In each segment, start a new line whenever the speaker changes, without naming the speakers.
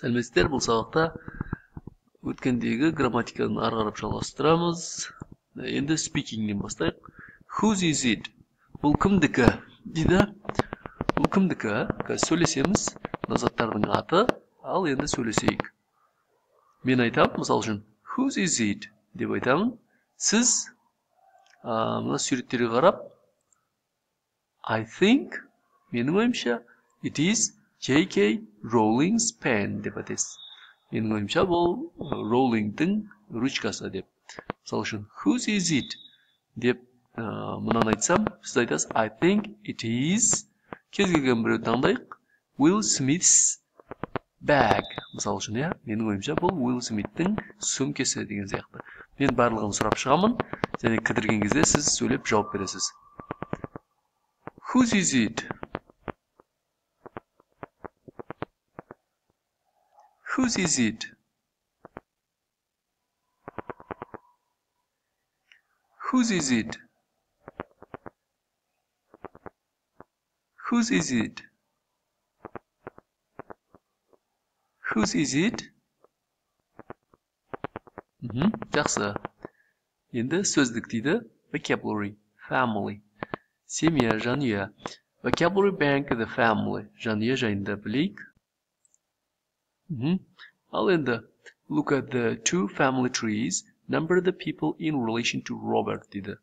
Сәлеметсіздер, бұл сабақта өткендегі грамматиканы ары қарап жалғастырамыз. Енді speakingнен бастайық. Whose is it? Бұл кімдікі дейді. Бұл кімдікі? Қазір сөйлесеміз, заттардың аты, ал енді сөйлесейік. Мен айтамын, мысал үшін, whose is it деп айтамын. Сіз мына суреттерге қарап, I think, менің ойымша, it is J.K. Rowling's pen деп айтасыз. Менің ойымша бұл Rowling'дің ручкасы деп. Мысалы үшін, whose is it деп мынаны айтсам, сіз айтасыз, I think it is, кез келген біреуді таңдайық, Will Smith's bag. Мысалы үшін, менің ойымша бұл Will Smith'тің сөмкесі деген сияқты. Мен барлығын сұрап шығамын, және кідірген кезде сіз сөйлеп жауап бересіз. Whose is it? Whose is it? Whose is it? Whose is it? Whose is it? Жақсы. Енді сөздік дейді. Vocabulary, family. Семья, жанұя. Vocabulary bank the family. Жанұя жайында білейік. Ал енді, look at the two family trees. Number the people in relation to Robert дейді.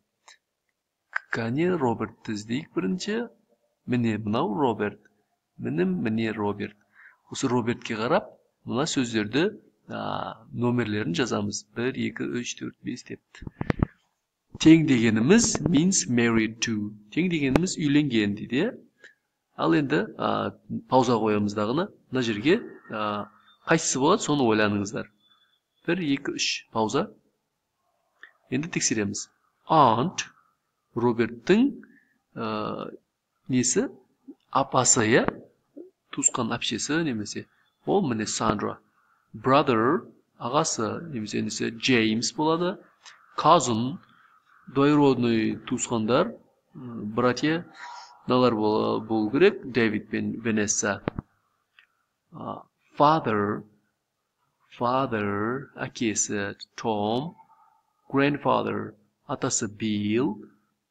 Кәне Робертті іздейік бірінші. Міне мынау Роберт. Міне Роберт. Осы Робертке қарап, мына сөздерді номерлерін жазамыз. 1, 2, 3, 4, 5 деп. Тең дегеніміз means married to. Тең дегеніміз үйленген дейді. Ал енді пауза қоямыз дағыны. Мына жерге қайсысы болады, соны ойланыңыздар. 1, 2, 3 пауза. Енді тексереміз. Aunt, Роберттің несі? Апасы, туысқан әпшесі немесе. Ол міне Сандра. Brother, ағасы немесе Джеймс болады. Cousin, двоюродный туысқандар, братья, налар болу керек. Дэвид пен Ванесса. Father, әкесі Том. Grandfather, атасы Bill.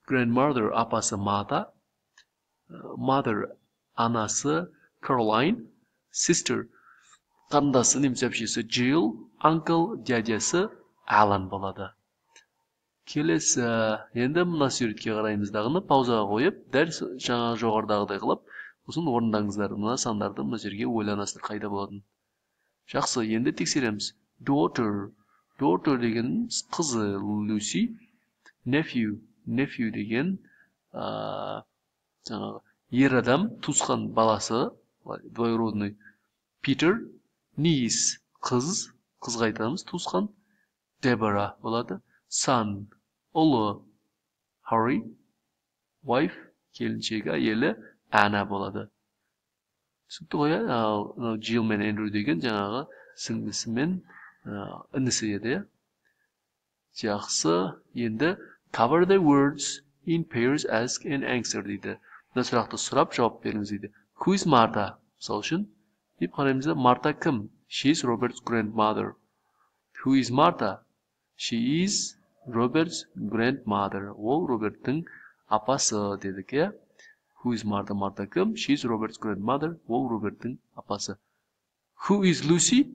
Grandmother, апасы Мата. Mother, анасы Caroline. Sister, қарындасы немесе әпшесі Jill. Uncle, дядясы Alan болады. Келесі, енді мына суретке қараймыздағыны паузаға қойып, дәл жаңа жоғарыдағыдай қылып, сосын орындаңыздар. Мына сандарды мына жерге ойланасыздар қайда болатын. Жақсы, енді тексереміз. Daughter деген қызы Lucy. Nephew деген ер адам, туысқан баласы, двоюродный Peter. Niece қызға айтамыз, туысқан Deborah болады. Son, ұлы Harry. Wife, келіншегі, әйелі Anna болады. Түсінікті ғой, Jill мен Andrew деген жаңағы сіңлісі мен інісі еді. Жақсы, енді cover the words in pairs, ask and answer дейді. Мына сұрақты сұрап жауап беріңіз дейді. Who is Martha? Мысалы үшін, деп қараймыз, Марта кім? She is Robert's grandmother. Who is Martha? She is Robert's grandmother. Ол Роберттің апасы дедік, е? Who is Martha? Марта кім? She is Robert's grandmother. Ол Роберттің апасы. Who is Lucy?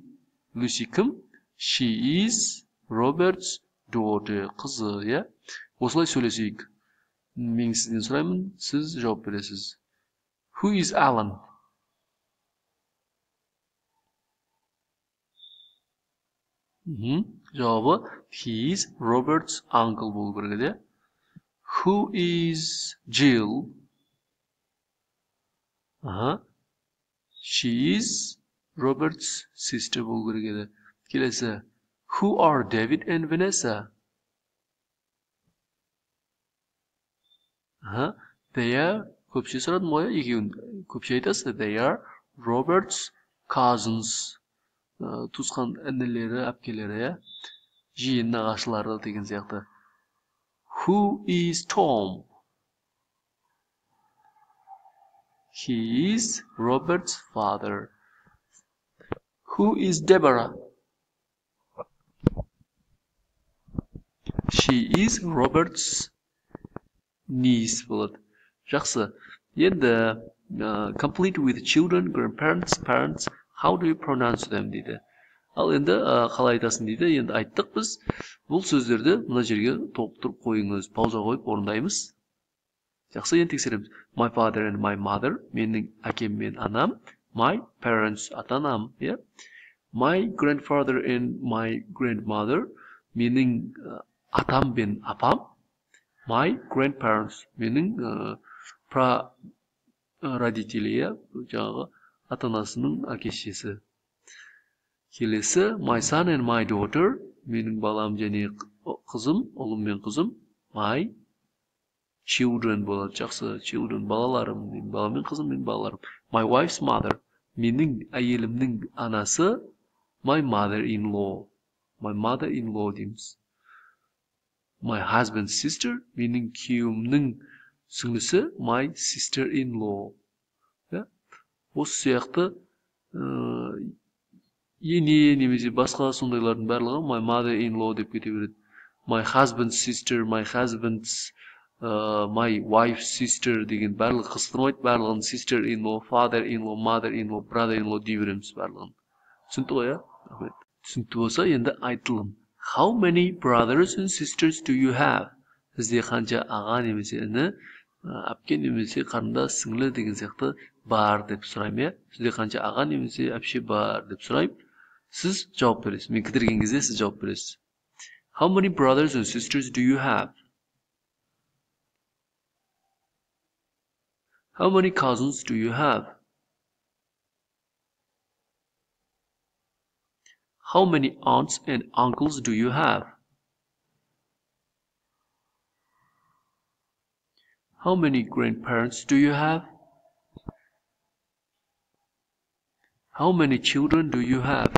Lucy кім? She is Robert's daughter. Қызы, е? Осылай сөйлесейік. Мен сізден сұраймын, сіз жауап бересіз. Who is Alan? Жауабы, he is Robert's uncle болу керек еді. Who is Jill? She is Robert's sister болу керек еді. Келесі, who are David and Vanessa? They are, көпше сұрадым ғой, екеуін көпше айтасыз. They are Robert's cousins. Туысқан інілері, әпкелері, жиен нағашылары деген сияқты. Who is Tom? He is Robert's father. Who is Deborah? She is Robert's niece болады. Жақсы. Енді complete with children, grandparents, parents. How do you pronounce them дейді. Ал енді қалай айтасың дейді. Енді айттық біз. Бұл сөздерді мына жерге толықтырып қойыңыз. Пауза қойып орындаймыз. Жақсы, енді тексереміз. My father and my mother. Менің әкем мен анам. My parents, ата-анам. My grandfather and my grandmother. Менің атам бен апам. My grandparents. Менің родители, жаңағы ата-анасының әке-шешесі. Келесі, my son and my daughter. Менің балам және қызым, ұлым мен қызым. My children болады. Жақсы, children, балаларым. Менің балам мен қызым, менің балаларым. My wife's mother. Менің әйелімнің анасы. My mother-in-law. My mother-in-law дейміз. My husband's sister. Менің күйеуімнің сіңлісі. My sister-in-law. Осы сияқты ене немесе басқа сондайлардың барлығы my mother-in-law деп кете береді. My husband's sister, my husband's, my wife's sister деген барлығы қыстырмайды. Барлығын sister-in-law, father-in-law, mother-in-law, brother-in-law дей береміз барлығын. Түсінікті ғой, Рахмет. Түсінікті болса, енді айтылым. How many brothers and sisters do you have? Сізде қанша аға немесе іні, әпке немесе қарындас, сіңлі деген сияқты бар деп сұраймын. Сізде қанша аға немесе әпше бар деп сұраймын. Сіз жауап бересіз. Мен кідірген кезде сіз жауап бересіз. How many brothers and sisters do you have? How many cousins do you have? How many aunts and uncles do you have? How many grandparents do you have? How many children do you have?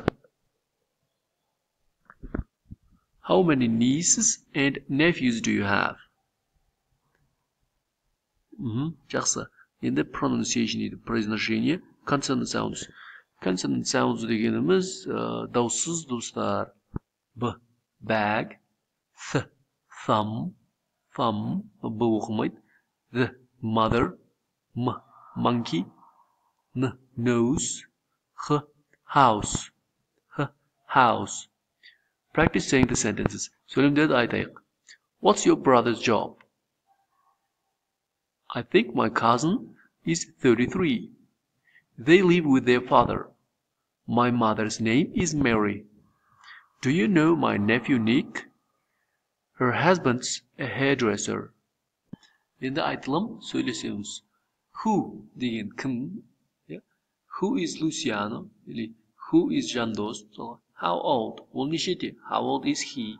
How many nieces and nephews do you have? Жақсы. Енді pronunciation дейді, произношение, consonant sounds. Consonant sounds дегеніміз дауыссыз дыбыстар. B, bag, th, thumb, B оқылмайды. The, mother, M, monkey, N, nose, H, house, H, house. Practice saying the sentences. Söylemleri айтайық. What's your brother's job? I think my cousin is 33. They live with their father. My mother's name is Mary. Do you know my nephew Nick? Her husband's a hairdresser. Енді айтылым сөйлесеміз. Who деген кім? Who is Luciano? Или who is Жандос? How old? Ол нешеде? How old is he?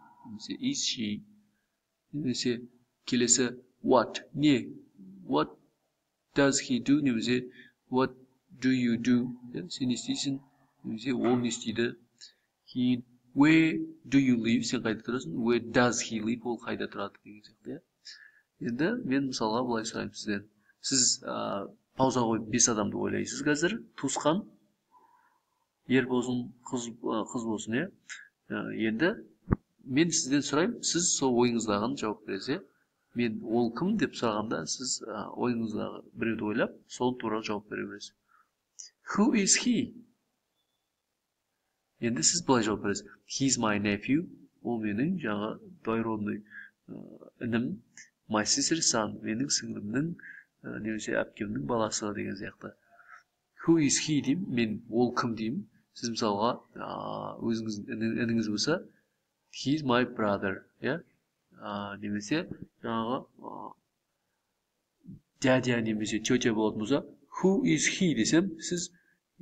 Is she? Немесе келесі what? Не? What does he do? Немесе what do you do? Сен не істейсің? Немесе ол не істейді? Кейін where do you live? Сен қайда тұрасың? Where does he live? Ол қайда тұрады деген сияқты. Енді мен мысалға былай сұраймын сізден. Сіз пауза қойып 5 адамды ойлайсыз қазір. Туысқан, ер болсын, қыз болсын, Енді мен сізден сұраймын, сіз сол ойыңыздағын жауап бересіз. Мен ол кім деп сұрағанда, сіз ойыңыздағы біреуді ойлап, соны тура жауап бере бересіз. Who is he? Енді сіз былай жауап бересіз. He's my nephew. Ол менің жаңа двоюродный інім. My sister's son. Менің сіңлімнің немесе әпкемнің баласы деген сияқты. Who is he деймін. Мен ол кім деймін. Сіз мысалға өзіңіздің ініңіз болса, he's my brother. Немесе жаңағы дядя немесе тетя болатын болса, who is he десем, сіз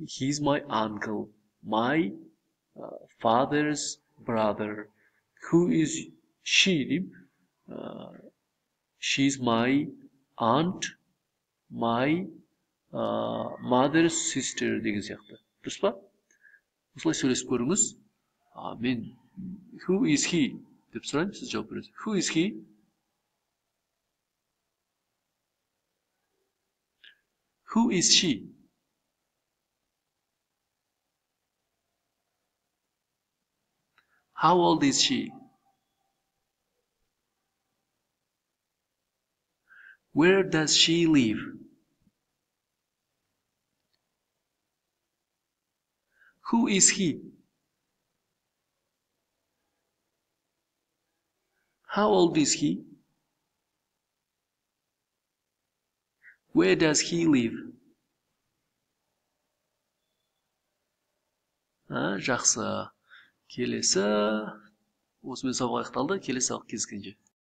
he's my uncle, my father's brother. Who is she деймін. She's my aunt, my mother's sister деген сияқты. Дұрыс па? Осылай сөйлесіп көріңіз. Мен who is he деп сұрайын, сіз жауап бересіз. Who is he? Who is she? How old is she? Where does she live? Who is he? How old is he? Where does he live? Жақсы. Келесі. Осымен сабақ аяқталды. Келесі сабақ кездескенше.